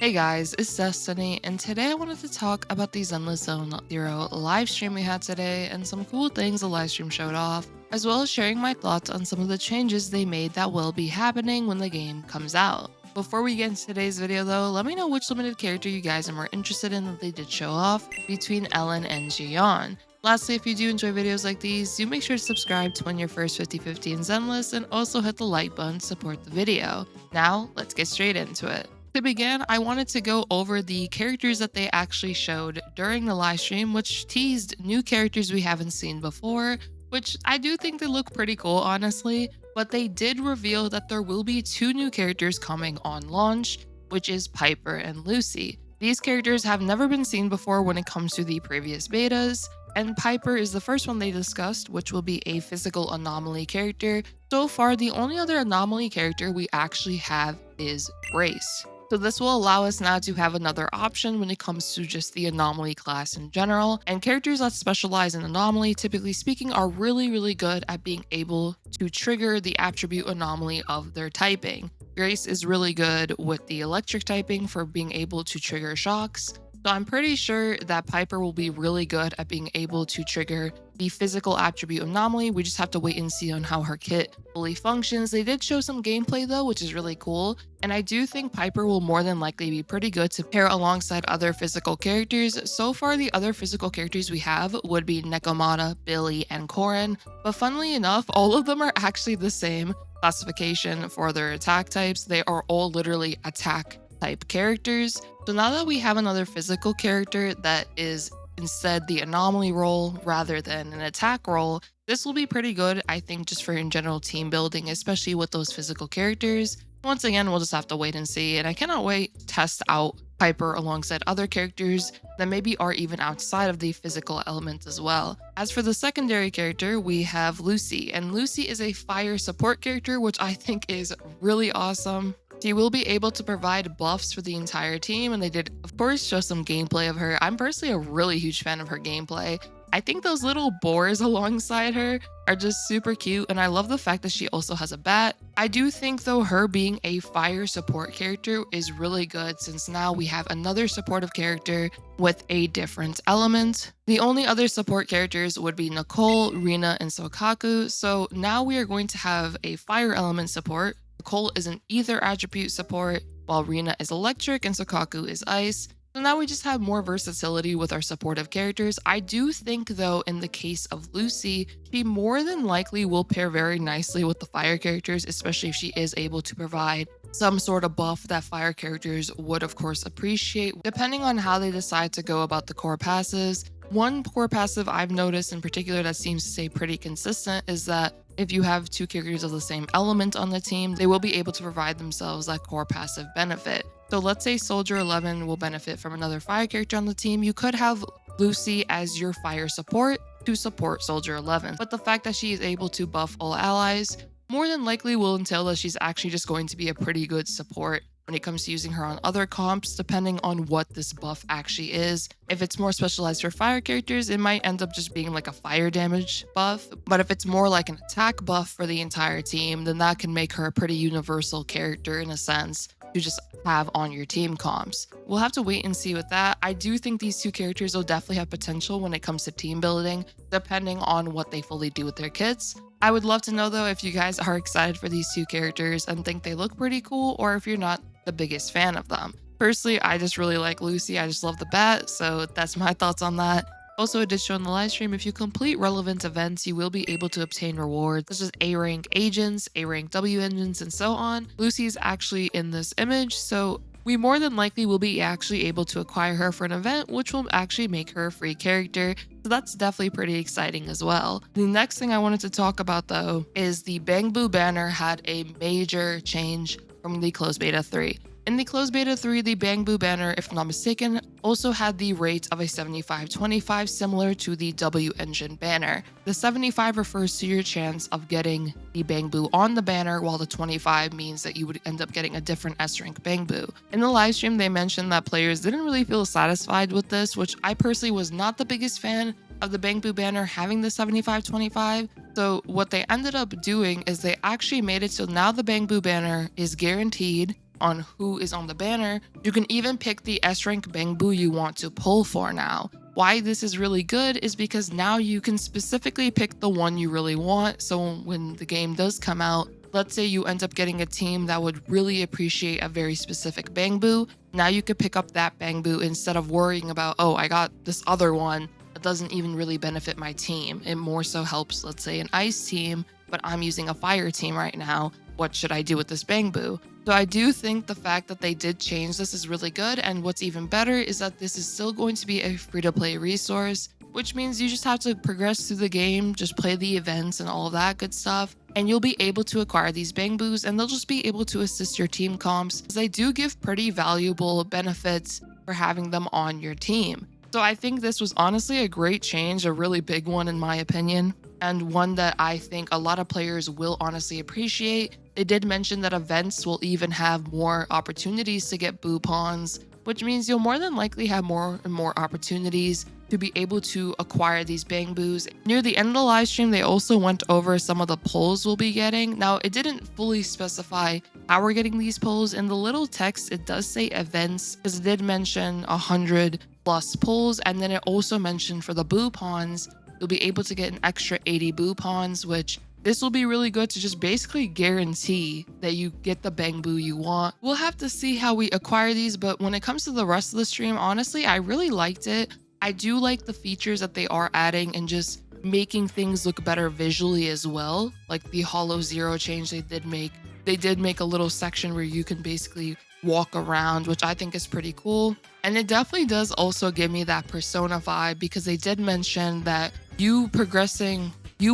Hey guys, it's Destiny, and today I wanted to talk about the Zenless Zone Zero live stream we had today and some cool things the live stream showed off, as well as sharing my thoughts on some of the changes they made that will be happening when the game comes out. Before we get into today's video though, let me know which limited character you guys are more interested in that they did show off between Ellen and Jiyeon. Lastly, if you do enjoy videos like these, do make sure to subscribe to win your first 50/50 in Zenless and also hit the like button to support the video. Now, let's get straight into it. To begin, I wanted to go over the characters that they actually showed during the live stream, which teased new characters we haven't seen before, which I do think they look pretty cool, honestly. But they did reveal that there will be two new characters coming on launch, which is Piper and Lucy. These characters have never been seen before when it comes to the previous betas, and Piper is the first one they discussed, which will be a physical anomaly character. So far, the only other anomaly character we actually have is Grace. So this will allow us now to have another option when it comes to just the anomaly class in general. And characters that specialize in anomaly, typically speaking, are really good at being able to trigger the attribute anomaly of their typing. Grace is really good with the electric typing for being able to trigger shocks. So I'm pretty sure that Piper will be really good at being able to trigger the physical attribute anomaly. We just have to wait and see on how her kit fully functions. They did show some gameplay though, which is really cool. And I do think Piper will more than likely be pretty good to pair alongside other physical characters. So far, the other physical characters we have would be Nekomata, Billy, and Korin. But funnily enough, all of them are actually the same classification for their attack types. They are all literally attack type characters. So now that we have another physical character that is instead the anomaly role rather than an attack role, this will be pretty good, I think, just for in general team building, especially with those physical characters. Once again, we'll just have to wait and see, and I cannot wait to test out Piper alongside other characters that maybe are even outside of the physical element as well. As for the secondary character, we have Lucy, and Lucy is a fire support character, which I think is really awesome. She will be able to provide buffs for the entire team, and they did, of course, show some gameplay of her. I'm personally a really huge fan of her gameplay. I think those little boars alongside her are just super cute, and I love the fact that she also has a bat. I do think, though, her being a fire support character is really good since now we have another supportive character with a different element. The only other support characters would be Nicole, Rina, and Sokaku, so now we are going to have a fire element support. Nicole is an ether attribute support, while Rina is electric and Sokaku is ice. So now we just have more versatility with our supportive characters. I do think though, in the case of Lucy, she more than likely will pair very nicely with the fire characters, especially if she is able to provide some sort of buff that fire characters would of course appreciate, depending on how they decide to go about the core passives. One core passive I've noticed in particular that seems to stay pretty consistent is that if you have two characters of the same element on the team, they will be able to provide themselves that core passive benefit. So let's say Soldier 11 will benefit from another fire character on the team. You could have Lucy as your fire support to support Soldier 11. But the fact that she is able to buff all allies more than likely will entail that she's actually just going to be a pretty good support when it comes to using her on other comps, depending on what this buff actually is. If it's more specialized for fire characters, it might end up just being like a fire damage buff. But if it's more like an attack buff for the entire team, then that can make her a pretty universal character in a sense to just have on your team comps. We'll have to wait and see with that. I do think these two characters will definitely have potential when it comes to team building, depending on what they fully do with their kits. I would love to know though if you guys are excited for these two characters and think they look pretty cool, or if you're not the biggest fan of them. Personally, I just really like Lucy. I just love the bat, so that's my thoughts on that. Also, it did show in the live stream, if you complete relevant events, you will be able to obtain rewards such as A-rank agents, A-rank W engines, and so on. Lucy is actually in this image, so we more than likely will be actually able to acquire her for an event, which will actually make her a free character. So that's definitely pretty exciting as well. The next thing I wanted to talk about though is the Bang Boo banner had a major change from the closed beta 3. In the closed beta 3, the Bang Boo banner, if I'm not mistaken, also had the rate of a 75-25 similar to the W engine banner. The 75 refers to your chance of getting the Bang Boo on the banner, while the 25 means that you would end up getting a different S rank Bang Boo. In the live stream, they mentioned that players didn't really feel satisfied with this, which I personally was not the biggest fan of the Bang Boo banner having the 75-25. So what they ended up doing is they actually made it so now the Bang Boo banner is guaranteed on who is on the banner, you can even pick the S rank Bangbu you want to pull for now. Why this is really good is because now you can specifically pick the one you really want. So when the game does come out, let's say you end up getting a team that would really appreciate a very specific Bangbu. Now you could pick up that Bangbu instead of worrying about, oh, I got this other one that doesn't even really benefit my team. It more so helps, let's say, an ice team, but I'm using a fire team right now. What should I do with this Bangbu? So I do think the fact that they did change this is really good. And what's even better is that this is still going to be a free-to-play resource, which means you just have to progress through the game, just play the events and all of that good stuff. And you'll be able to acquire these Bangbus and they'll just be able to assist your team comps, as they do give pretty valuable benefits for having them on your team. So I think this was honestly a great change, a really big one in my opinion, and one that I think a lot of players will honestly appreciate. They did mention that events will even have more opportunities to get boo pawns, which means you'll more than likely have more and more opportunities to be able to acquire these Bangbus. Near the end of the live stream, they also went over some of the pulls we'll be getting. Now, it didn't fully specify how we're getting these pulls. In the little text, it does say events, because it did mention 100 plus pulls, and then it also mentioned for the boo pawns, you'll be able to get an extra 80 boo pawns, which this will be really good to just basically guarantee that you get the Bangbu you want. We'll have to see how we acquire these, but when it comes to the rest of the stream, honestly, I really liked it. I do like the features that they are adding and just making things look better visually as well. Like the Hollow Zero change they did make. They did make a little section where you can basically walk around, which I think is pretty cool. And it definitely does also give me that Persona vibe, because they did mention that you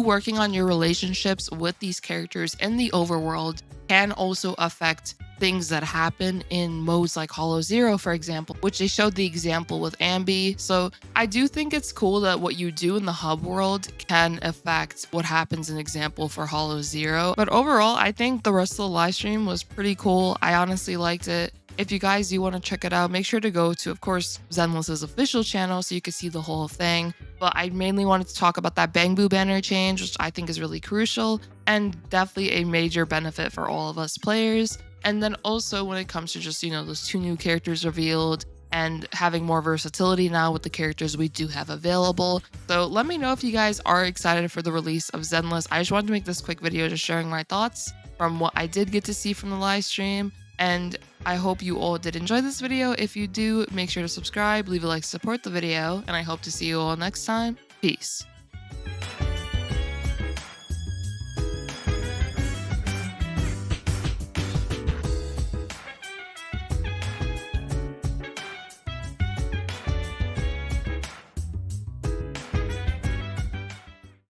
working on your relationships with these characters in the overworld can also affect things that happen in modes like Hollow Zero, for example, which they showed the example with Ambi. So I do think it's cool that what you do in the hub world can affect what happens in example for Hollow Zero. But overall, I think the rest of the live stream was pretty cool. I honestly liked it. If you guys do want to check it out, make sure to go to, of course, Zenless's official channel so you can see the whole thing. But I mainly wanted to talk about that Bangbu banner change, which I think is really crucial and definitely a major benefit for all of us players. And then also when it comes to just, those 2 new characters revealed and having more versatility now with the characters we do have available. So let me know if you guys are excited for the release of Zenless. I just wanted to make this quick video just sharing my thoughts from what I did get to see from the live stream. And I hope you all did enjoy this video. If you do, make sure to subscribe, leave a like, support the video, and I hope to see you all next time. Peace.